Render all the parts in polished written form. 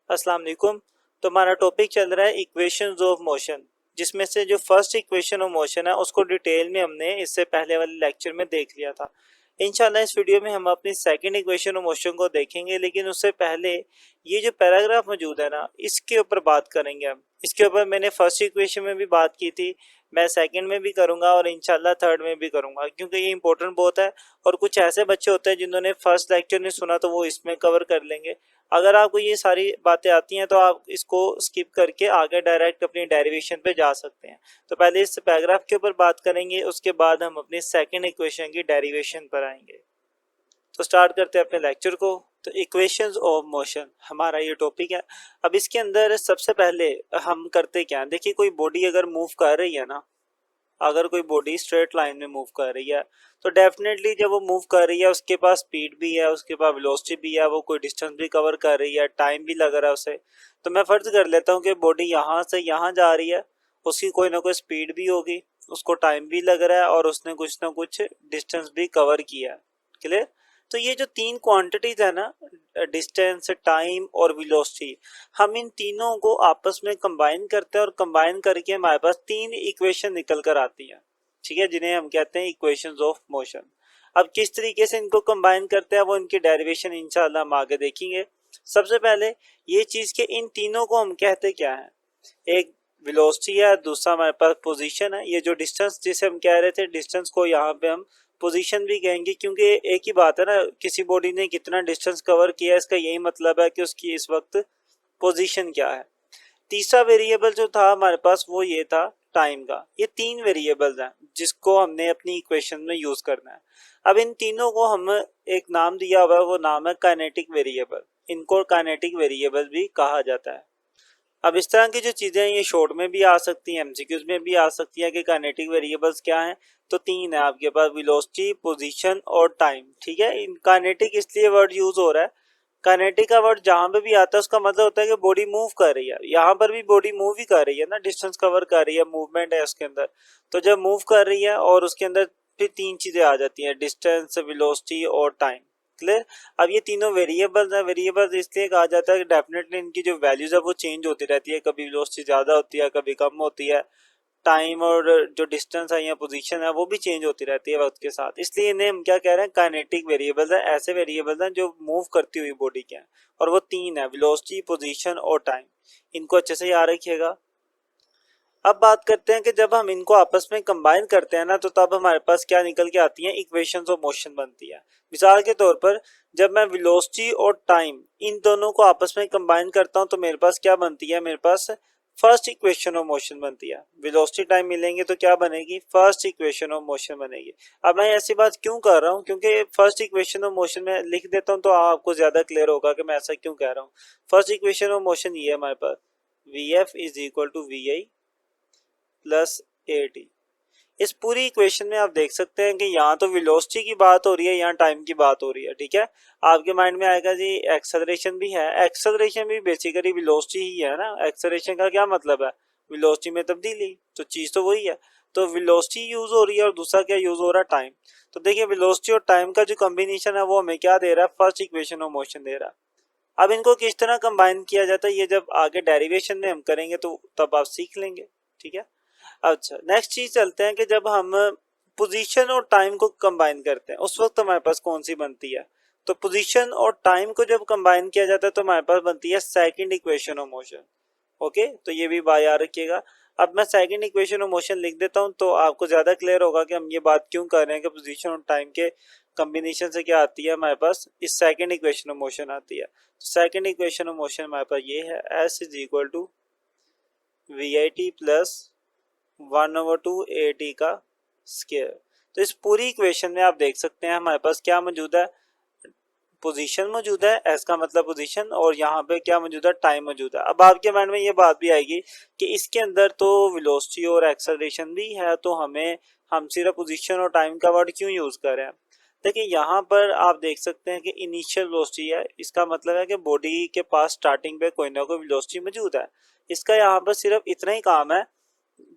अस्सलाम वालेकुम। तो हमारा टॉपिक चल रहा है इक्वेशंस ऑफ मोशन, जिसमें से जो फर्स्ट इक्वेशन ऑफ मोशन है उसको डिटेल में हमने इससे पहले वाले लेक्चर में देख लिया था। इंशाल्लाह इस वीडियो में हम अपनी सेकंड इक्वेशन ऑफ मोशन को देखेंगे, लेकिन उससे पहले ये जो पैराग्राफ मौजूद है ना, इसके ऊपर बात करेंगे हम। इसके ऊपर मैंने फर्स्ट इक्वेशन में भी बात की थी, मैं सेकंड में भी करूंगा और इंशाल्लाह थर्ड में भी करूंगा, क्योंकि ये इंपॉर्टेंट बहुत है। और कुछ ऐसे बच्चे होते हैं जिन्होंने फर्स्ट लेक्चर नहीं सुना, तो वो इसमें कवर कर लेंगे। अगर आपको ये सारी बातें आती हैं तो आप इसको स्किप करके आगे डायरेक्ट अपनी डेरिवेशन पे जा सकते हैं। तो पहले इस पैराग्राफ के ऊपर बात करेंगे, उसके बाद हम अपनी सेकंड इक्वेशन की डेरिवेशन पर आएंगे। तो स्टार्ट करते हैं अपने लेक्चर को। तो इक्वेशंस ऑफ मोशन हमारा ये टॉपिक है। अब इसके अंदर सबसे पहले हम करते क्या है, देखिए कोई बॉडी अगर मूव कर रही है ना, अगर कोई बॉडी स्ट्रेट लाइन में मूव कर रही है तो डेफिनेटली जब वो मूव कर रही है उसके पास स्पीड भी है, उसके पास वेलोसिटी भी है, वो कोई डिस्टेंस भी कवर कर रही है, टाइम भी लग रहा है उसे। तो मैं फर्ज कर लेता हूँ कि बॉडी यहाँ से यहाँ जा रही है, उसकी कोई ना कोई स्पीड भी होगी, उसको टाइम भी लग रहा है और उसने कुछ ना कुछ डिस्टेंस भी कवर किया है। क्लियर। तो ये जो तीन क्वांटिटीज है ना, डिस्टेंस, टाइम और वेलोसिटी, हम इन तीनों को आपस में कंबाइन करते हैं और कंबाइन करके हमारे पास तीन इक्वेशन निकल कर आती हैं, ठीक है, जिन्हें हम कहते हैं इक्वेशंस ऑफ मोशन। अब किस तरीके से इनको कंबाइन करते हैं वो इनकी डेरिवेशन इंशाल्लाह हम आगे देखेंगे। सबसे पहले ये चीज के इन तीनों को हम कहते क्या है, एक वेलोसिटी है, दूसरा हमारे पास पोजीशन है। ये जो डिस्टेंस जिसे हम कह रहे थे, डिस्टेंस को यहाँ पे हम पोजीशन भी कहेंगे, क्योंकि एक ही बात है ना, किसी बॉडी ने कितना डिस्टेंस कवर किया, इसका यही मतलब है कि उसकी इस वक्त पोजीशन क्या है। तीसरा वेरिएबल जो था हमारे पास वो ये था टाइम का। ये तीन वेरिएबल्स हैं जिसको हमने अपनी इक्वेशन में यूज करना है। अब इन तीनों को हम एक नाम दिया हुआ है, वो नाम है काइनेटिक वेरिएबल। इनको काइनेटिक वेरिएबल भी कहा जाता है। अब इस तरह की जो चीजें हैं ये शॉर्ट में भी आ सकती हैं, एमसीक्यूज में भी आ सकती हैं कि काइनेटिक वेरिएबल्स क्या हैं। तो तीन है आपके पास, वेलोसिटी, पोजीशन और टाइम। ठीक है, इन काइनेटिक इसलिए वर्ड यूज हो रहा है, काइनेटिक का वर्ड जहां पे भी आता है उसका मतलब होता है कि बॉडी मूव कर रही है। यहाँ पर भी बॉडी मूव ही कर रही है ना, डिस्टेंस कवर कर रही है, मूवमेंट है उसके अंदर। तो जब मूव कर रही है और उसके अंदर फिर तीन चीजें आ जाती हैं, डिस्टेंस, वेलोसिटी और टाइम। क्लियर। अब ये तीनों वेरिएबल्स हैं। वेरिएबल्स इसलिए कहा जाता है कि डेफिनेटली इनकी जो वैल्यूज है वो चेंज होती रहती है, कभी वेलोसिटी ज्यादा होती है, कभी कम होती है। टाइम और जो डिस्टेंस है या पोजीशन है वो भी चेंज होती रहती है वक्त के साथ, इसलिए इन्हें हम क्या कह रहे हैं, काइनेटिक वेरिएबल्स है। ऐसे वेरिएबल्स हैं जो मूव करती हुई बॉडी के हैं, और वो तीन है, वेलोसिटी, पोजीशन और टाइम। इनको अच्छे से याद रखिएगा। अब बात करते हैं कि जब हम इनको आपस में कंबाइन करते हैं ना, तो तब हमारे पास क्या निकल के आती हैं, इक्वेशंस ऑफ मोशन बनती है। मिसाल के तौर पर जब मैं वेलोसिटी और टाइम इन दोनों को आपस में कंबाइन करता हूं तो मेरे पास क्या बनती है, मेरे पास फर्स्ट इक्वेशन ऑफ मोशन बनती है। वेलोसिटी टाइम मिलेंगे तो क्या बनेगी, फर्स्ट इक्वेशन ऑफ मोशन बनेगी। अब मैं ऐसी बात क्यों कर रहा हूँ, क्योंकि फर्स्ट इक्वेशन ऑफ मोशन में लिख देता हूँ तो आपको ज्यादा क्लियर होगा कि मैं ऐसा क्यों कह रहा हूँ। फर्स्ट इक्वेशन ऑफ मोशन ये है हमारे पास, V F is equal to V I plus A T. इस पूरी इक्वेशन में आप देख सकते हैं कि यहाँ तो वेलोसिटी की बात हो रही है, यहाँ टाइम की बात हो रही है। ठीक है, आपके माइंड में आएगा जी एक्सेलरेशन भी है, एक्सेलरेशन भी बेसिकली वेलोसिटी ही है ना। एक्सेलरेशन का क्या मतलब है, वेलोसिटी में तब्दीली, तो चीज तो वही है। तो वेलोसिटी यूज हो रही है और दूसरा क्या यूज हो रहा है, टाइम। तो देखिए वेलोसिटी और टाइम का जो कॉम्बिनेशन है वो हमें क्या दे रहा है, फर्स्ट इक्वेशन ऑफ मोशन दे रहा है। अब इनको किस तरह कंबाइन किया जाता है, ये जब आगे डेरिवेशन में हम करेंगे तो तब आप सीख लेंगे। ठीक है। अच्छा, नेक्स्ट चीज चलते हैं कि जब हम पोजीशन और टाइम को कंबाइन करते हैं उस वक्त हमारे पास कौन सी बनती है। तो पोजीशन और टाइम को जब कंबाइन किया जाता है तो हमारे पास बनती है second equation of motion. Okay, तो ये भी बात याद रखिएगा। अब मैं सेकंड इक्वेशन ऑफ मोशन लिख देता हूं तो आपको ज्यादा क्लियर होगा कि हम ये बात क्यों कर रहे हैं कि पोजीशन और टाइम के कॉम्बिनेशन से क्या आती है हमारे पास, इस सेकंड इक्वेशन ऑफ मोशन आती है। सेकंड इक्वेशन ऑफ मोशन हमारे पास ये है, S is equal to V I T plus 1/2 A T का स्क्वायर। तो इस पूरी इक्वेशन में आप देख सकते हैं हमारे पास क्या मौजूद है, पोजीशन मौजूद है, एस का मतलब पोजीशन, और यहाँ पे क्या मौजूद है, टाइम मौजूद है। अब आपके माइंड में ये बात भी आएगी कि इसके अंदर तो वेलोसिटी और एक्सेलरेशन भी है, तो हम सिर्फ पोजीशन और टाइम का वर्ड क्यों यूज कर रहे हैं। देखिए यहाँ पर आप देख सकते हैं कि इनिशियल वेलोसिटी है, इसका मतलब है कि बॉडी के पास स्टार्टिंग पे कोई ना कोई वेलोसिटी मौजूद है। इसका यहाँ पर सिर्फ इतना ही काम है,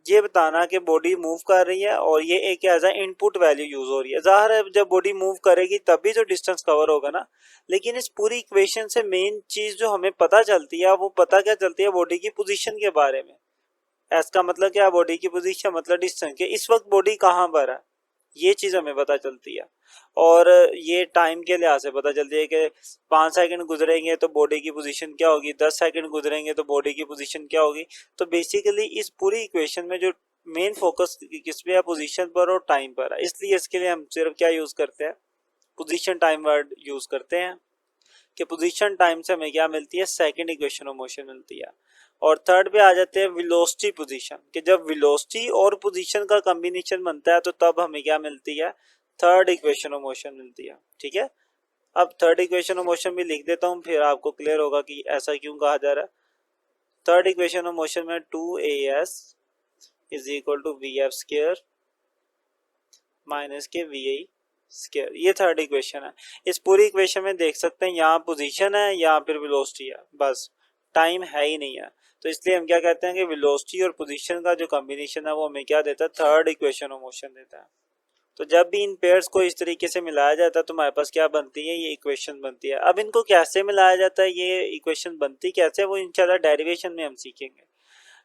ये बताना कि बॉडी मूव कर रही है और ये एक एज इनपुट वैल्यू यूज हो रही है। जाहिर है जब बॉडी मूव करेगी तभी तो डिस्टेंस कवर होगा ना। लेकिन इस पूरी इक्वेशन से मेन चीज जो हमें पता चलती है वो पता क्या चलती है, बॉडी की पोजीशन के बारे में। एस का मतलब क्या, बॉडी की पोजीशन मतलब डिस्टेंस के इस वक्त बॉडी कहाँ पर है, ये चीज हमें पता चलती है। और ये टाइम के लिहाज से पता चलती है कि 5 सेकंड गुजरेंगे तो बॉडी की पोजीशन क्या होगी, 10 सेकंड गुजरेंगे तो बॉडी की पोजीशन क्या होगी। तो बेसिकली इस पूरी इक्वेशन में जो मेन फोकस किस पे है, पोजीशन पर और टाइम पर है। इसलिए इसके लिए हम सिर्फ क्या यूज करते हैं, पोजीशन टाइम वर्ड यूज करते हैं कि पोजीशन टाइम से हमें क्या मिलती है, सेकंड इक्वेशन ऑफ मोशन मिलती है। और थर्ड पे आ जाते हैं वेलोसिटी पोजीशन, कि जब वेलोसिटी और पोजीशन का कॉम्बिनेशन बनता है तो तब हमें क्या मिलती है, थर्ड इक्वेशन ऑफ मोशन मिलती है। ठीक है, अब थर्ड इक्वेशन ऑफ मोशन भी लिख देता हूँ, फिर आपको क्लियर होगा कि ऐसा क्यों कहा जा रहा है। थर्ड इक्वेशन ऑफ मोशन में 2as is equal to V F square minus के वी आई स्क्र, ये थर्ड इक्वेशन है। इस पूरी इक्वेशन में देख सकते हैं यहाँ पोजीशन है, यहाँ फिर वेलोसिटी है, बस टाइम है ही नहीं है। तो इसलिए हम क्या कहते हैं कि वेलोसिटी और पोजीशन का जो कॉम्बिनेशन है वो हमें क्या देता है, थर्ड इक्वेशन ऑफ मोशन देता है। तो जब भी इन पेयर्स को इस तरीके से मिलाया जाता है तो हमारे पास क्या बनती है, ये इक्वेशन बनती है। अब इनको कैसे मिलाया जाता है, ये इक्वेशन बनती कैसे, वो इंशाल्लाह डेरिवेशन में हम सीखेंगे।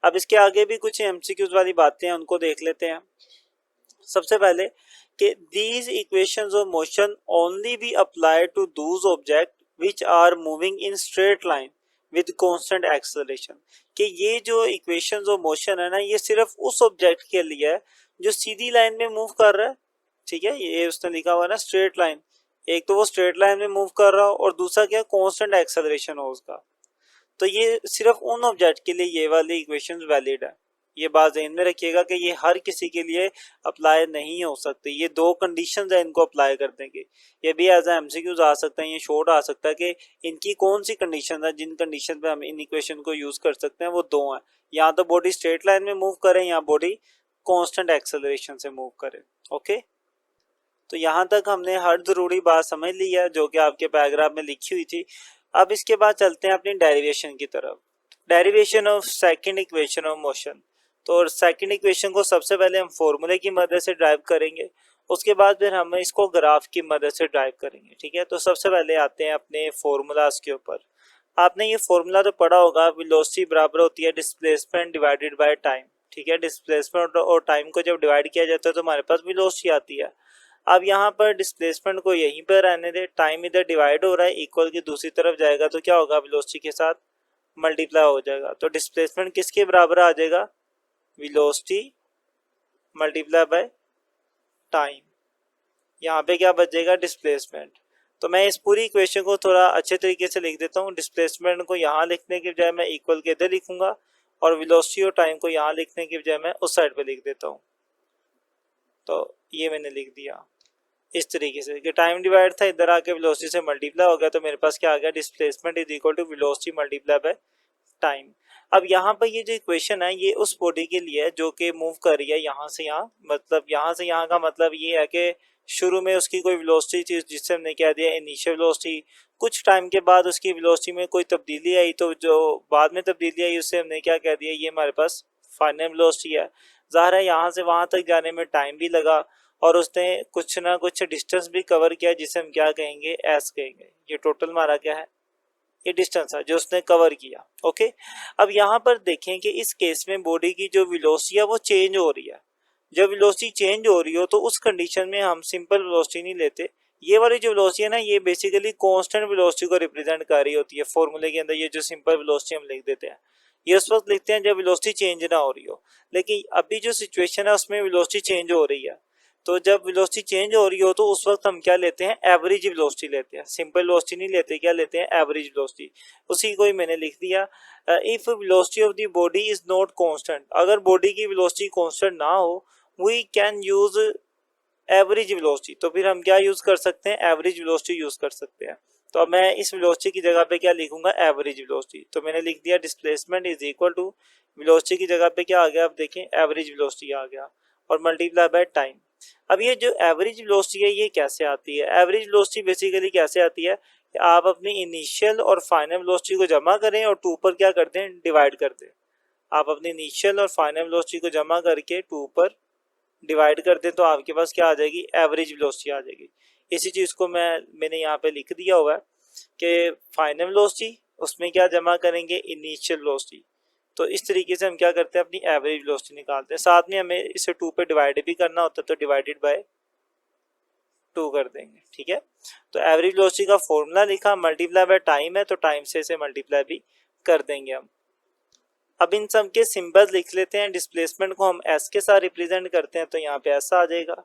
अब इसके आगे भी कुछ एमसीक्यूज वाली बातें हैं, उनको देख लेते हैं। सबसे पहले कि these equations of motion only be applied to those objects which are moving in straight line with constant acceleration, कि ये जो equations of motion है ना, ये सिर्फ उस ऑब्जेक्ट के लिए है जो सीधी लाइन में मूव कर रहा है। ठीक है, ये उसने लिखा हुआ है ना स्ट्रेट लाइन, एक तो वो स्ट्रेट लाइन में मूव कर रहा हो और दूसरा क्या, कांस्टेंट एक्सेलरेशन हो उसका। तो ये सिर्फ उन ऑब्जेक्ट के लिए ये वाली इक्वेशंस वैलिड है। ये बात ध्यान में रखिएगा कि ये हर किसी के लिए अप्लाई नहीं हो सकती। ये दो कंडीशंस है इनको अप्लाई करने की। ये भी एज एमसीक्यूज आ सकता है, ये शॉर्ट आ सकता है कि इनकी कौन सी कंडीशन है, जिन कंडीशन पे हम इन इक्वेशन को यूज कर सकते हैं वो दो हैं। या तो बॉडी स्ट्रेट लाइन में मूव करे या बॉडी कांस्टेंट एक्सेलरेशन से मूव करे। ओके, तो यहाँ तक हमने हर जरूरी बात समझ ली है जो कि आपके पैराग्राफ में लिखी हुई थी। अब इसके बाद चलते हैं अपनी डेरिवेशन की तरफ। Derivation of second equation of motion. तो सेकंड इक्वेशन को सबसे पहले हम फॉर्मूले की मदद से ड्राइव करेंगे, उसके बाद फिर हम इसको ग्राफ की मदद से ड्राइव करेंगे। ठीक है, तो सबसे पहले आते हैं अपने फॉर्मूलाज के ऊपर। आपने ये फॉर्मूला तो पढ़ा होगा, वेलोसिटी बराबर होती है डिस्प्लेसमेंट डिवाइडेड बाय टाइम। ठीक है, डिस्प्लेसमेंट और टाइम को जब डिवाइड किया जाता है तो हमारे पास वेलोसिटी आती है। अब यहाँ पर डिस्प्लेसमेंट को यहीं पर रहने दे, टाइम इधर डिवाइड हो रहा है, इक्वल की दूसरी तरफ जाएगा तो क्या होगा, वेलोसिटी के साथ मल्टीप्लाई हो जाएगा। तो डिस्प्लेसमेंट किसके बराबर आ जाएगा, वेलोसिटी मल्टीप्लाई बाय टाइम। यहाँ पे क्या बचेगा, डिस्प्लेसमेंट। तो मैं इस पूरी इक्वेशन को थोड़ा अच्छे तरीके से लिख देता हूँ। डिस्प्लेसमेंट को यहाँ लिखने के बजाय मैं इक्वल के इधर लिखूंगा और वेलोसिटी और टाइम को यहाँ लिखने के बजाय मैं उस साइड पे लिख देता हूँ। तो ये मैंने लिख दिया इस तरीके से कि टाइम डिवाइड था, इधर आके वेलोसिटी से मल्टीप्लाई हो गया, तो मेरे पास क्या आ गया, displacement is equal to velocity multiply by time. अब यहाँ पर ये जो इक्वेशन है ये उस बॉडी के लिए है जो कि मूव कर रही है यहाँ से यहाँ, मतलब यहाँ से यहाँ का मतलब ये है कि शुरू में उसकी कोई वेलोसिटी थी जिससे हमने क्या दिया, इनिशियल वेलोसिटी। कुछ टाइम के बाद उसकी वेलोसिटी में कोई तब्दीली आई, तो जो बाद में तब्दीली आई उससे हमने क्या कह दिया, ये हमारे पास फाइनल वेलोसिटी है। ज़ाहिर है यहाँ से वहाँ तक जाने में टाइम भी लगा और उसने कुछ ना कुछ डिस्टेंस भी कवर किया जिसे हम क्या कहेंगे, एस कहेंगे। ये टोटल हमारा क्या है, ये डिस्टेंस है जो उसने कवर किया। ओके, अब यहाँ पर देखें कि इस केस में बॉडी की जो वेलोसिटी है वो चेंज हो रही है। जब वेलोसिटी चेंज हो रही हो तो उस कंडीशन में हम सिंपल वेलोसिटी नहीं लेते। ये वाली जो वेलोसिटी है ना, ये बेसिकली कांस्टेंट वेलोसिटी को रिप्रेजेंट कर रही होती है। फॉर्मूले के अंदर ये जो सिंपल वेलोसिटी हम लिख देते हैं, ये उस वक्त लिखते हैं जब वेलोसिटी चेंज ना हो रही हो। लेकिन अभी जो सिचुएशन है उसमें वेलोसिटी चेंज हो रही है, तो जब वेलोसिटी चेंज हो रही हो तो उस वक्त हम क्या लेते हैं, एवरेज वेलोसिटी लेते हैं। सिंपल वेलोसिटी नहीं लेते, क्या लेते हैं, एवरेज वेलोसिटी। उसी को ही मैंने लिख दिया, if velocity of the body is not constant, अगर बॉडी की वेलोसिटी कांस्टेंट ना हो, we can use average velocity. तो फिर हम क्या यूज कर सकते हैं, एवरेज वेलोसिटी यूज कर सकते हैं। तो अब मैं इस वेलोसिटी की जगह पे क्या लिखूंगा, एवरेज वेलोसिटी। तो मैंने लिख दिया displacement is equal to velocity की जगह पे क्या आ गया, अब देखें एवरेज वेलोसिटी आ गया और मल्टीप्लाई बाय टाइम। अब ये जो एवरेज वेलोसिटी है ये कैसे आती है, एवरेज वेलोसिटी बेसिकली कैसे आती है कि आप अपनी इनिशियल और फाइनल वेलोसिटी को जमा करें और 2 पर क्या करते हैं, डिवाइड कर दें। आप अपनी इनिशियल और फाइनल वेलोसिटी को जमा करके 2 पर डिवाइड कर दें तो आपके पास क्या आ जाएगी, एवरेज वेलोसिटी आ जाएगी। इसी चीज़ को मैंने यहाँ पे लिख दिया हुआ है कि फाइनल वेलोसिटी उसमें क्या जमा करेंगे, इनिशियल वेलोसिटी। तो इस तरीके से हम क्या करते हैं, अपनी एवरेज वेलोसिटी निकालते हैं। साथ में हमें इसे 2 पे डिवाइड भी करना होता है तो डिवाइडेड बाय 2 कर देंगे, ठीक है। तो एवरेज वेलोसिटी का फॉर्मूला लिखा, मल्टीप्लाई बाय टाइम है तो टाइम से इसे मल्टीप्लाई भी कर देंगे हम। अब इन सब के सिंबल्स लिख लेते हैं। डिस्प्लेसमेंट को हम एस के साथ रिप्रेजेंट करते हैं तो यहाँ पे एस आ जाएगा।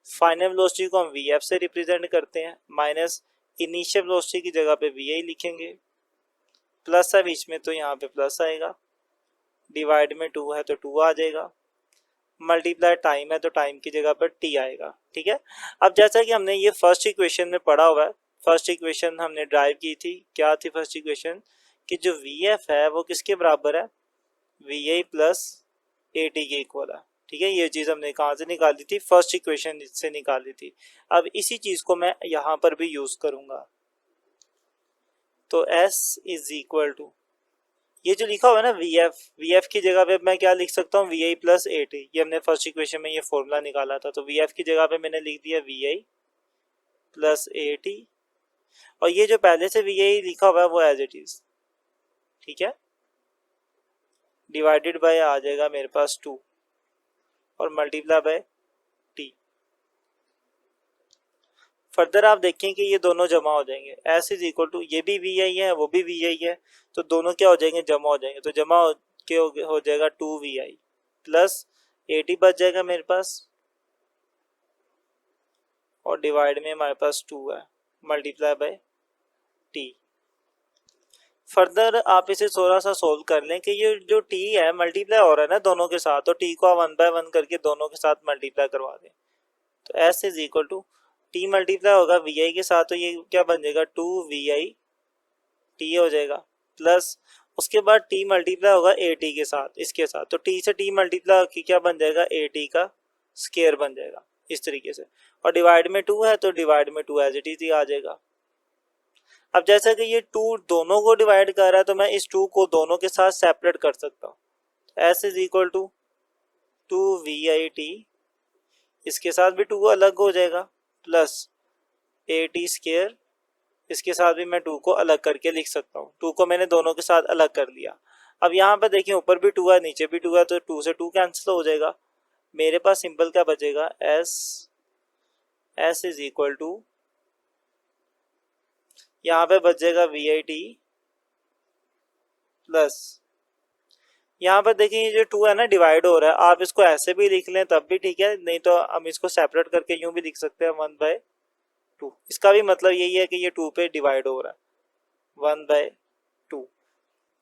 फाइनल वेलोसिटी को हम वी एफ से रिप्रेजेंट करते हैं, माइनस इनिशियल वेलोसिटी की जगह पे वी आई लिखेंगे, प्लस है बीच में तो यहाँ पे प्लस आएगा, डिवाइड में 2 है तो 2 आ जाएगा, मल्टीप्लाई टाइम है तो टाइम की जगह पर टी आएगा, ठीक है। अब जैसा कि हमने ये फर्स्ट इक्वेशन में पढ़ा हुआ है, फर्स्ट इक्वेशन हमने ड्राइव की थी, क्या थी फर्स्ट इक्वेशन, कि जो वी एफ है वो किसके बराबर है, V I plus A T के इक्वल है, ठीक है। ये चीज़ हमने कहाँ से निकाली थी, फर्स्ट इक्वेशन से निकाली थी। अब इसी चीज़ को मैं यहाँ पर भी यूज़ करूँगा। तो S इज इक्वल टू, ये जो लिखा हुआ है ना वी एफ की जगह पे मैं क्या लिख सकता हूँ, V I plus A T. ये हमने फर्स्ट इक्वेशन में ये फॉर्मूला निकाला था, तो वी एफ की जगह पे मैंने लिख दिया V I plus A T, और ये जो पहले से वी आई लिखा हुआ है वो एज इट इज, ठीक है, डिवाइडेड बाय आ जाएगा मेरे पास 2 और मल्टीप्लाई बाय टी। फर्दर आप देखें कि ये दोनों जमा हो जाएंगे, एस इज इक्वल टू, ये भी वी आई है वो भी वी आई है, तो दोनों क्या हो जाएंगे, जमा हो जाएंगे। तो जमा हो जाएगा 2 V I plus A T बच जाएगा मेरे पास, और डिवाइड में हमारे पास 2 है, मल्टीप्लाई बाय टी। फर्दर आप इसे थोड़ा सा सोल्व कर लें कि ये जो टी है मल्टीप्लाई हो रहा है ना दोनों के साथ, तो टी को आप 1 बाय 1 करके दोनों के साथ मल्टीप्लाई करवा दें। तो S is equal to, T multiply होगा वी आई के साथ तो ये क्या बन जाएगा, 2 वी आई टी हो जाएगा, प्लस उसके बाद टी मल्टीप्लाई होगा ए टी के साथ, इसके साथ, तो टी से टी मल्टीप्लाई की क्या बन जाएगा, ए टी का स्केयर बन जाएगा इस तरीके से, और डिवाइड में 2 है तो डिवाइड में 2 एज इट इज ही आ जाएगा। अब जैसा कि ये 2 दोनों को डिवाइड कर रहा है तो मैं इस 2 को दोनों के साथ सेपरेट कर सकता हूँ। S is equal to 2 V I T, इसके साथ भी 2 अलग हो जाएगा, प्लस ए टी स्केयर, इसके साथ भी मैं 2 को अलग करके लिख सकता हूँ। 2 को मैंने दोनों के साथ अलग कर लिया। अब यहाँ पर देखिए ऊपर भी 2 है नीचे भी 2 है, तो 2 से 2 कैंसिल हो जाएगा। मेरे पास सिंपल क्या बचेगा, एस इज इक्वल टू, यहाँ पे बच जाएगा वी आई टी प्लस, यहाँ पर देखिए ये जो 2 है ना डिवाइड हो रहा है, आप इसको ऐसे भी लिख लें तब भी ठीक है, नहीं तो हम इसको सेपरेट करके यूं भी लिख सकते हैं 1 बाय 2। इसका भी मतलब यही है कि ये 2 पे डिवाइड हो रहा है 1 बाय 2।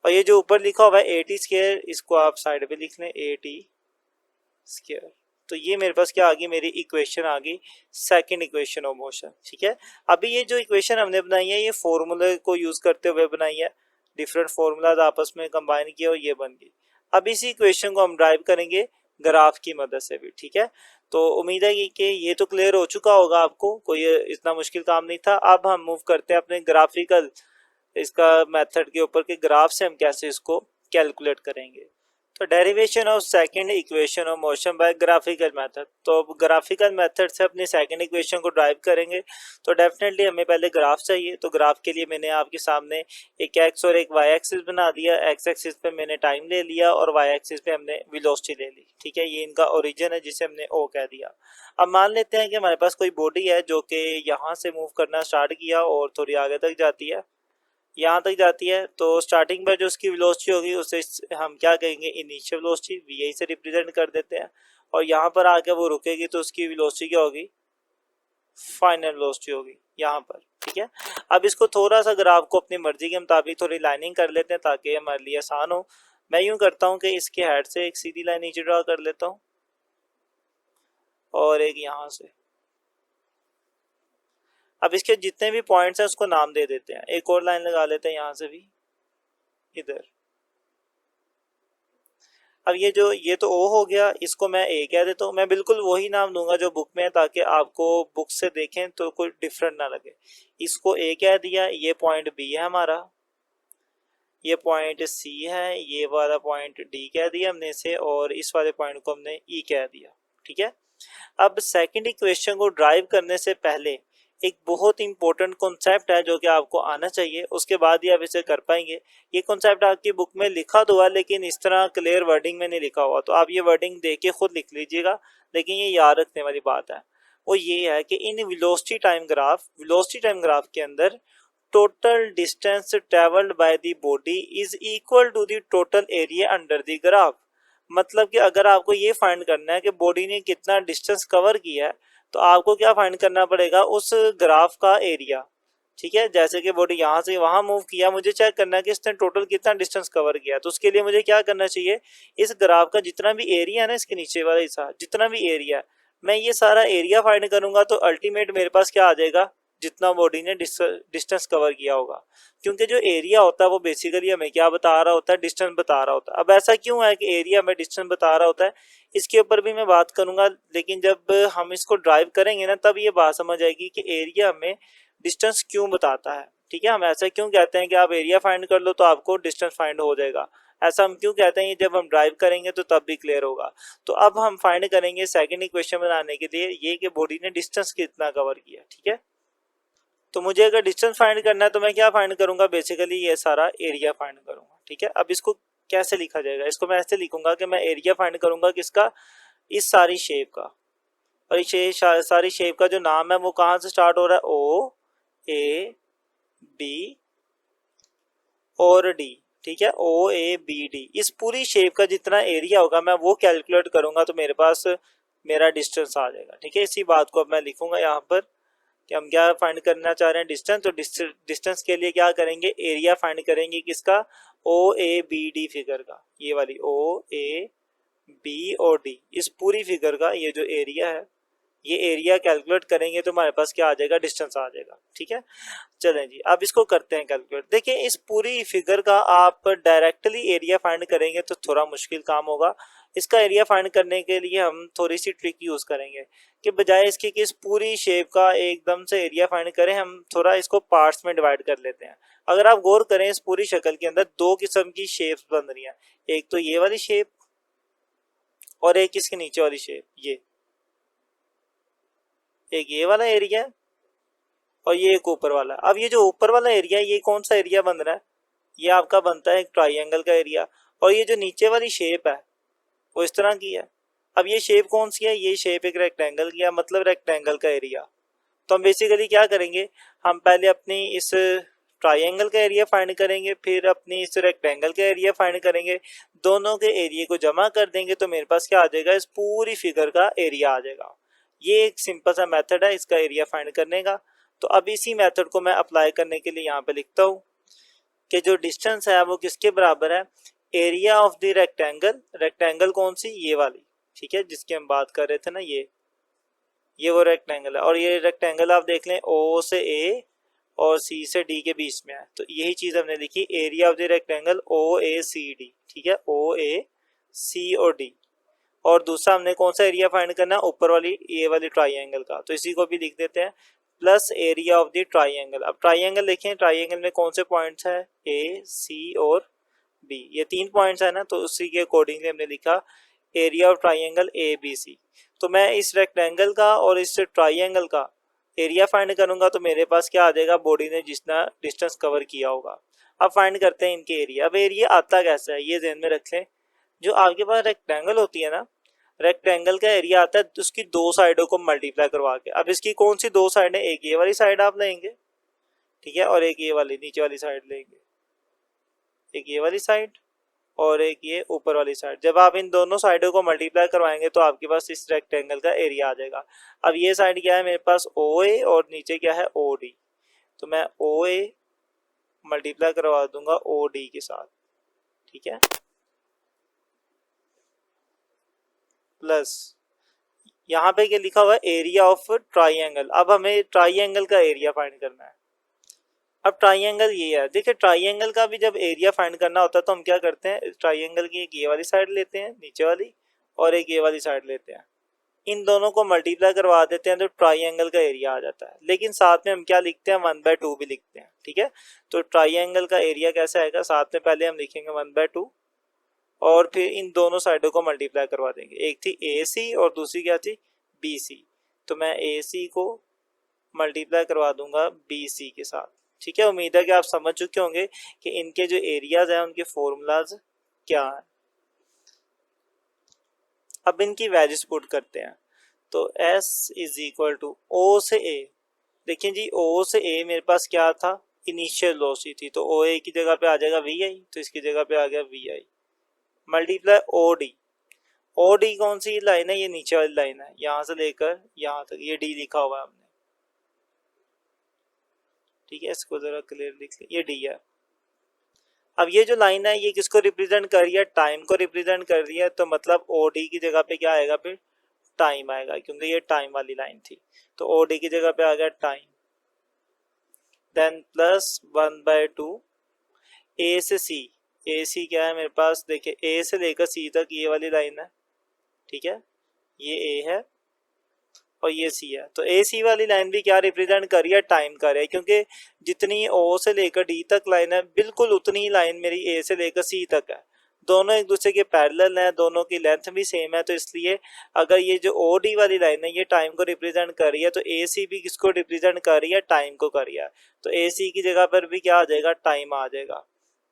और ये जो ऊपर लिखा हुआ है ए टी स्केयर, इसको आप साइड पे लिख लें ए टी स्केयर। तो ये मेरे पास क्या आ गई, मेरी इक्वेशन आ गई, सेकंड इक्वेशन ऑफ मोशन, ठीक है। अभी ये जो इक्वेशन हमने बनाई है ये फॉर्मूले को यूज करते हुए बनाई है, डिफरेंट फॉर्मूलाज आपस में कंबाइन किए और ये बन गई। अब इसी इक्वेशन को हम ड्राइव करेंगे ग्राफ की मदद से भी, ठीक है। तो उम्मीद है कि ये तो क्लियर हो चुका होगा आपको, कोई इतना मुश्किल काम नहीं था। अब हम मूव करते हैं अपने ग्राफिकल इसका मेथड के ऊपर कि ग्राफ से हम कैसे इसको कैलकुलेट करेंगे। तो derivation of second equation of motion by graphical method, तो ग्राफिकल मेथड से अपनी सेकंड इक्वेशन को ड्राइव करेंगे। तो डेफिनेटली हमें पहले ग्राफ चाहिए, तो ग्राफ के लिए मैंने आपके सामने एक एक्स और एक वाई एक्सिस बना दिया। एक्स एक्सिस पे मैंने टाइम ले लिया और वाई एक्सिस पे हमने वेलोसिटी ले ली, ठीक है। ये इनका ओरिजिन है जिसे हमने ओ कह दिया। अब मान लेते हैं कि हमारे पास कोई बॉडी है जो कि यहाँ से मूव करना स्टार्ट किया और थोड़ी आगे तक जाती है, यहाँ तक जाती है। तो स्टार्टिंग पर जो उसकी वेलोसिटी होगी उसे हम क्या कहेंगे, इनिशियल वेलोसिटी, वी आई से रिप्रेजेंट कर देते हैं। और यहाँ पर आके वो रुकेगी तो उसकी वेलोसिटी क्या होगी, फाइनल वेलोसिटी होगी यहाँ पर, ठीक है। अब इसको थोड़ा सा ग्राफ को अपनी मर्जी के मुताबिक थोड़ी लाइनिंग कर लेते हैं ताकि हमारे लिए आसान हो। मैं यूँ करता हूँ कि इसके हेड से एक सीधी लाइन नीचे ड्रा कर लेता हूँ और एक यहाँ से। अब इसके जितने भी पॉइंट्स हैं उसको नाम दे देते हैं। एक और लाइन लगा लेते हैं यहाँ से भी इधर। अब ये तो ओ हो गया, इसको मैं ए कह देता हूँ। मैं बिल्कुल वही नाम दूंगा जो बुक में है ताकि आपको बुक से देखें तो कोई डिफरेंट ना लगे। इसको ए कह दिया, ये पॉइंट बी है हमारा। ये पॉइंट सी है, ये वाला पॉइंट डी कह दिया हमने इसे, और इस वाले पॉइंट को हमने ई कह दिया। ठीक है, अब सेकंड इक्वेशन को ड्राइव करने से पहले एक बहुत इंपॉर्टेंट कॉन्सेप्ट है जो कि आपको आना चाहिए, उसके बाद ही आप इसे कर पाएंगे। ये कॉन्सेप्ट आपकी बुक में लिखा तो है लेकिन इस तरह क्लियर वर्डिंग में नहीं लिखा हुआ, तो आप ये वर्डिंग देख के खुद लिख लीजिएगा, लेकिन ये याद रखने वाली बात है। वो ये है कि इन वेलोसिटी टाइम ग्राफ के अंदर total distance travelled by the body is equal to the total area under the graph. मतलब कि अगर आपको ये फाइंड करना है कि बॉडी ने कितना डिस्टेंस कवर किया है, तो आपको क्या फाइंड करना पड़ेगा, उस ग्राफ का एरिया। ठीक है, जैसे कि बॉडी यहाँ से वहां मूव किया, मुझे चेक करना है कि इसने टोटल कितना डिस्टेंस कवर किया, तो उसके लिए मुझे क्या करना चाहिए, इस ग्राफ का जितना भी एरिया है ना, इसके नीचे वाला हिस्सा जितना भी एरिया है, मैं ये सारा एरिया फाइंड करूंगा, तो अल्टीमेट मेरे पास क्या आ जाएगा, जितना बॉडी ने डिस्टेंस कवर किया होगा। क्योंकि जो एरिया होता है वो बेसिकली हमें क्या बता रहा होता है, डिस्टेंस बता रहा होता है। अब ऐसा क्यों है कि एरिया हमें डिस्टेंस बता रहा होता है, इसके ऊपर भी मैं बात करूंगा, लेकिन जब हम इसको ड्राइव करेंगे ना, तब ये बात समझ आएगी कि एरिया हमें डिस्टेंस क्यों बताता है। ठीक है, हम ऐसा क्यों कहते हैं कि आप एरिया फाइंड कर लो तो आपको डिस्टेंस फाइंड हो जाएगा, ऐसा हम क्यों कहते हैं, जब हम ड्राइव करेंगे तो तब भी क्लियर होगा। तो अब हम फाइंड करेंगे सेकंड इक्वेशन बनाने के लिए ये कि बॉडी ने डिस्टेंस कितना कवर किया। ठीक है, तो मुझे अगर डिस्टेंस फाइंड करना है तो मैं क्या फाइंड करूंगा, बेसिकली ये सारा एरिया फाइंड करूंगा। ठीक है, अब इसको कैसे लिखा जाएगा, इसको मैं ऐसे लिखूंगा कि मैं एरिया फाइंड करूंगा किसका, इस सारी शेप का, और इस सारी शेप का जो नाम है वो कहाँ से स्टार्ट हो रहा है, ओ ए बी और डी। ठीक है, ओ ए बी डी, इस पूरी शेप का जितना एरिया होगा मैं वो कैलकुलेट करूंगा, तो मेरे पास मेरा डिस्टेंस आ जाएगा। ठीक है, इसी बात को अब मैं लिखूंगा यहाँ पर कि हम क्या फाइंड करना चाह रहे हैं, डिस्टेंस। तो डिस्टेंस के लिए क्या करेंगे, एरिया फाइंड करेंगे किसका, ओ ए बी डी फिगर का, ये वाली ओ ए बी और डी, इस पूरी फिगर का ये जो एरिया है, ये एरिया कैलकुलेट करेंगे तो हमारे पास क्या आ जाएगा, डिस्टेंस आ जाएगा। ठीक है, चलें जी अब इसको करते हैं कैलकुलेट। देखिए इस पूरी फिगर का आप डायरेक्टली एरिया फाइंड करेंगे तो थोड़ा मुश्किल काम होगा। इसका एरिया फाइंड करने के लिए हम थोड़ी सी ट्रिक यूज करेंगे कि बजाय इसके कि इस पूरी शेप का एकदम से एरिया फाइंड करें, हम थोड़ा इसको पार्ट्स में डिवाइड कर लेते हैं। अगर आप गौर करें इस पूरी शक्ल के अंदर दो किस्म की शेप्स बन रही हैं, एक तो ये वाली शेप और एक इसके नीचे वाली शेप, ये एक ये वाला एरिया है और ये एक ऊपर वाला। अब ये जो ऊपर वाला एरिया है ये कौन सा एरिया बन रहा है, ये आपका बनता है एक ट्राइंगल का एरिया, और ये जो नीचे वाली शेप है वो इस तरह की है। अब ये शेप कौन सी है, ये शेप एक रेक्टेंगल की है, मतलब रेक्टेंगल का एरिया। तो हम बेसिकली क्या करेंगे, हम पहले अपनी इस ट्राइंगल का एरिया फाइंड करेंगे, फिर अपनी इस रेक्टेंगल का एरिया फाइंड करेंगे, दोनों के एरिया को जमा कर देंगे तो मेरे पास क्या आ जाएगा, इस पूरी फिगर का एरिया आ जाएगा। ये एक सिंपल सा मेथड है इसका एरिया फाइंड करने का। तो अब इसी मेथड को मैं अप्लाई करने के लिए यहाँ पे लिखता हूँ कि जो डिस्टेंस है वो किसके बराबर है, area of the rectangle, rectangle कौन सी, ये वाली। ठीक है, जिसकी हम बात कर रहे थे ना, ये वो रेक्टेंगल है, और ये रेक्टेंगल आप देख लें ओ से ए और सी से डी के बीच में है, तो यही चीज हमने लिखी, area of the rectangle O A C D. ठीक है, ओ ए सी और डी, और दूसरा हमने कौन सा एरिया फाइंड करना है, ऊपर वाली ये वाली ट्राइंगल का, तो इसी को भी लिख देते हैं plus area of the triangle. अब ट्राइंगल देखें, ट्राइंगल में कौन से पॉइंट्स है, ए सी और बी, ये 3 पॉइंट्स है ना, तो उसी के अकॉर्डिंगली हमने लिखा area of triangle A B C. तो मैं इस रेक्टेंगल का और इस ट्राइंगल का एरिया फाइंड करूंगा तो मेरे पास क्या आ जाएगा, बॉडी ने जितना डिस्टेंस कवर किया होगा। अब फाइंड करते हैं इनके एरिया। अब एरिया आता कैसा है ये ध्यान में रख लें, जो आपके पास रेक्टेंगल होती है ना, रेक्टेंगल का एरिया आता है उसकी दो साइडों को मल्टीप्लाई करवा के। अब इसकी कौन सी दो साइड है, एक ये वाली साइड आप लेंगे, ठीक है, और एक ये वाली नीचे वाली साइड लेंगे, एक ये वाली साइड और एक ये ऊपर वाली साइड। जब आप इन दोनों साइडों को मल्टीप्लाई करवाएंगे तो आपके पास इस रेक्टेंगल का एरिया आ जाएगा। अब ये साइड क्या है मेरे पास, ओ ए, और नीचे क्या है, ओ डी। तो मैं ओ ए मल्टीप्लाई करवा दूंगा ओ डी के साथ। ठीक है, प्लस यहाँ पे क्या लिखा हुआ है, एरिया ऑफ ट्राइंगल। अब हमें ट्राइंगल का एरिया फाइंड करना है। अब ट्राइंगल ये है, देखिए ट्राइंगल का भी जब एरिया फाइंड करना होता है तो हम क्या करते हैं, ट्राइंगल की एक ये वाली साइड लेते हैं नीचे वाली, और एक ये वाली साइड लेते हैं। इन दोनों को मल्टीप्लाई करवा देते हैं तो ट्राइंगल का एरिया आ जाता है। लेकिन साथ में हम क्या लिखते हैं, 1/2 भी लिखते हैं, ठीक है। तो ट्राइंगल का एरिया कैसा आएगा, साथ में पहले हम लिखेंगे 1/2 और फिर इन दोनों साइडों को मल्टीप्लाई करवा देंगे। एक थी AC और दूसरी क्या थी, BC। तो मैं AC को मल्टीप्लाई करवा दूंगा BC के साथ, ठीक है। उम्मीद है कि आप समझ चुके होंगे कि इनके जो एरियाज हैं उनके फॉर्मूलाज क्या है। अब इनकी वैल्यूज पुट करते हैं। तो S is equal to O से A। देखिए जी, O से A मेरे पास क्या था, इनिशियल वेलोसिटी थी, तो OA की जगह पे आ जाएगा VI, तो इसकी जगह पे आ गया VI मल्टीप्लाई OD। OD कौन सी लाइन है, ये नीचे वाली लाइन है, यहां से लेकर यहां तक, ये D लिखा हुआ है हमने, ठीक है। इसको जरा क्लियर लिख ले, ये D है। अब ये जो लाइन है ये किसको रिप्रेजेंट कर रही है, टाइम को रिप्रेजेंट कर रही है, तो मतलब OD की जगह पे क्या आएगा फिर, टाइम आएगा, क्योंकि ये टाइम वाली लाइन थी। तो OD की जगह पे आ गया टाइम, देन प्लस 1/2 A से C। AC क्या है मेरे पास, देखिए A से लेकर C तक ये वाली लाइन है, ठीक है, ये A है और ये C है। तो AC वाली लाइन भी क्या रिप्रेजेंट कर रही है, टाइम कर रही है, क्योंकि जितनी O से लेकर D तक लाइन है बिल्कुल उतनी ही लाइन मेरी A से लेकर C तक है। दोनों एक दूसरे के पैरेलल हैं, दोनों की लेंथ भी सेम है, तो इसलिए अगर ये जो OD वाली लाइन है ये टाइम को रिप्रेजेंट कर रही है तो AC भी किसको रिप्रेजेंट कर रही है, टाइम को कर रही है। तो AC की जगह पर भी क्या आ जाएगा, टाइम आ जाएगा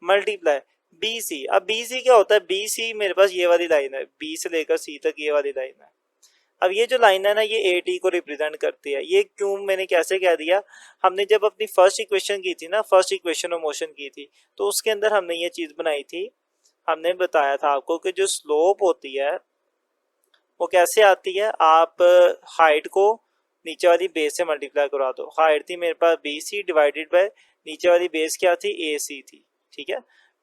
मल्टीप्लाई BC। अब BC क्या होता है, BC मेरे पास ये वाली लाइन है, B से लेकर C तक ये वाली लाइन है। अब ये जो लाइन है ना ये AD को रिप्रेजेंट करती है। ये क्यों मैंने कैसे कह दिया, हमने जब अपनी फर्स्ट इक्वेशन की थी ना, फर्स्ट इक्वेशन ऑफ मोशन की थी, तो उसके अंदर हमने ये चीज बनाई थी, हमने बताया था आपको कि जो स्लोप होती है वो कैसे आती है, आप हाइट को नीचे वाली बेस से मल्टीप्लाई करा दो। हाइट थी मेरे पास BC डिवाइडेड बाय नीचे वाली बेस क्या थी, AC थी, ठीक है।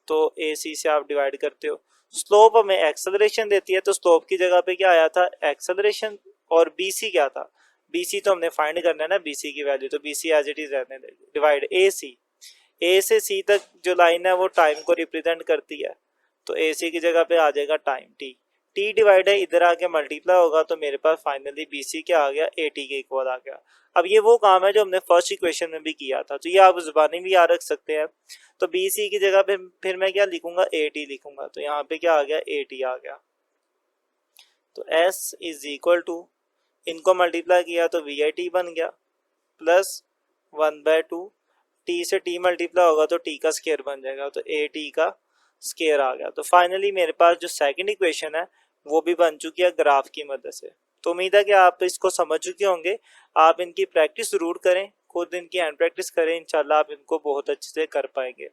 तो AC से आप डिवाइड करते हो। स्लोप हमें एक्सेलरेशन देती है, तो स्लोप की जगह पे क्या आया था, एक्सेलरेशन। और BC क्या था, BC तो हमने फाइंड करना है ना, BC की वैल्यू, तो BC एज इट इज रहने देंगे, डिवाइड AC। A से C तक जो लाइन है वो टाइम को रिप्रेजेंट करती है, तो AC की जगह पे आ जाएगा टाइम T डिवाइड है, इधर आके मल्टीप्लाई होगा, तो मेरे पास फाइनली BC क्या आ गया, AT के इक्वल आ गया। अब ये वो काम है जो हमने फर्स्ट इक्वेशन में भी किया था, तो ये आप जुबानी भी याद रख सकते हैं। तो BC की जगह पे फिर मैं क्या लिखूंगा, AT लिखूंगा, तो यहाँ पे क्या आ गया, AT आ गया। तो S इज इक्वल टू, इनको मल्टीप्लाई किया तो VIT बन गया, प्लस 1/2 T से T मल्टीप्लाई होगा तो T का स्केयर बन जाएगा, तो AT का स्केयर आ गया। तो फाइनली मेरे पास जो सेकंड इक्वेशन है वो भी बन चुकी है ग्राफ की मदद से। तो उम्मीद है कि आप इसको समझ चुके होंगे। आप इनकी प्रैक्टिस जरूर करें, खुद इनकी हैंड प्रैक्टिस करें, इंशाल्लाह आप इनको बहुत अच्छे से कर पाएंगे।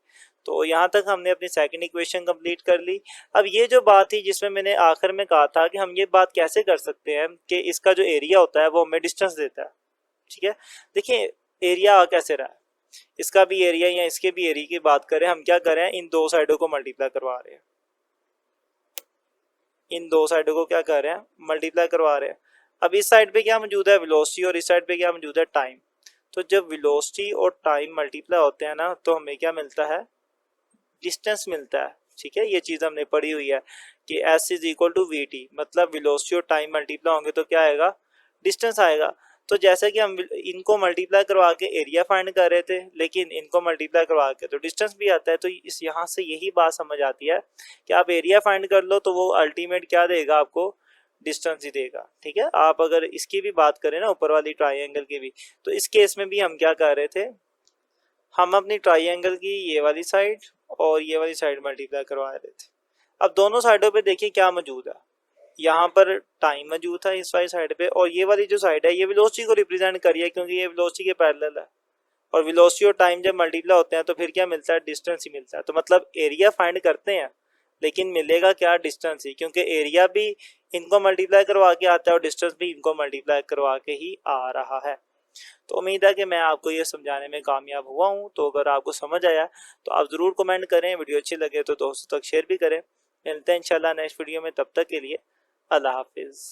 तो यहाँ तक हमने अपनी सेकंड इक्वेशन कंप्लीट कर ली। अब ये जो बात थी जिसमें मैंने आखिर में कहा था कि हम ये बात कैसे कर सकते हैं कि इसका जो एरिया होता है वो हमें डिस्टेंस देता है, ठीक है। देखिए एरिया आ कैसे रहा है, इसका भी एरिया या इसके भी एरिया की बात करें, हम क्या कर रहे हैं, इन दो साइडों को मल्टीप्लाई करवा रहे हैं, इन दो साइडों को क्या कर रहे हैं, मल्टीप्लाई करवा रहे हैं। अब इस साइड पे क्या मौजूद है, वेलोसिटी, और इस साइड पे क्या मौजूद है, टाइम। तो जब वेलोसिटी और टाइम मल्टीप्लाई होते हैं ना तो हमें क्या मिलता है, डिस्टेंस मिलता है, ठीक है। ये चीज हमने पढ़ी हुई है कि S is equal to VT, मतलब वेलोसिटी और टाइम मल्टीप्लाई होंगे तो क्या आएगा, डिस्टेंस आएगा। तो जैसे कि हम इनको मल्टीप्लाई करवा के एरिया फाइंड कर रहे थे, लेकिन इनको मल्टीप्लाई करवा के तो डिस्टेंस भी आता है। तो इस यहाँ से यही बात समझ आती है कि आप एरिया फाइंड कर लो तो वो अल्टीमेट क्या देगा आपको, डिस्टेंस ही देगा, ठीक है। आप अगर इसकी भी बात करें ना, ऊपर वाली ट्राइंगल की भी, तो इस केस में भी हम क्या कर रहे थे, हम अपनी ट्राइंगल की ये वाली साइड और ये वाली साइड मल्टीप्लाई करवा रहे थे। अब दोनों साइडों पे देखिए क्या मौजूद है, यहाँ पर टाइम मौजूद था इस वाली साइड पे, और ये वाली जो साइड है ये वेलोसिटी को रिप्रेजेंट करिए क्योंकि ये वेलोसिटी के पैरेलल है। और वेलोसिटी और टाइम जब मल्टीप्लाई होते हैं तो फिर क्या मिलता है, डिस्टेंस ही मिलता है। तो मतलब एरिया फाइंड करते हैं लेकिन मिलेगा क्या, डिस्टेंस ही, क्योंकि एरिया भी इनको मल्टीप्लाई करवा के आता है और डिस्टेंस भी इनको मल्टीप्लाई करवा के ही आ रहा है। तो उम्मीद है कि मैं आपको ये समझाने में कामयाब हुआ हूँ। तो अगर आपको समझ आया तो आप ज़रूर कमेंट करें, वीडियो अच्छी लगे तो दोस्तों तक शेयर भी करें। मिलते हैं इंशाल्लाह नेक्स्ट वीडियो में, तब तक के लिए अल्लाह हाफिज़।